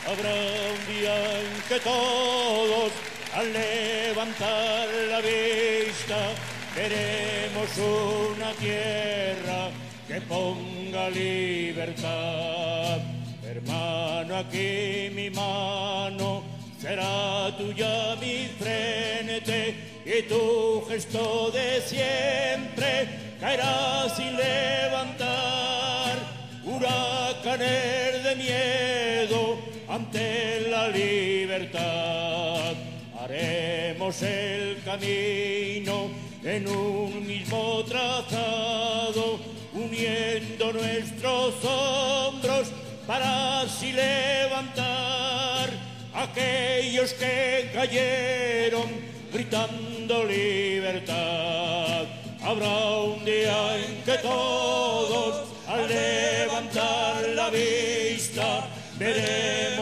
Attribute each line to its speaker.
Speaker 1: Habrá un día en que todos, al levantar la vista, veremos una tierra que ponga libertad. Hermano, aquí mi mano será tuya mi frente, y tu gesto de siempre caerá sin levantar huracanes de miedo ante la libertad. Haremos el camino en un mismo trazado, uniendo nuestros hombros para así levantar a aquellos que cayeron gritando libertad. Habrá un día en que todos, al levantar la vista, veremos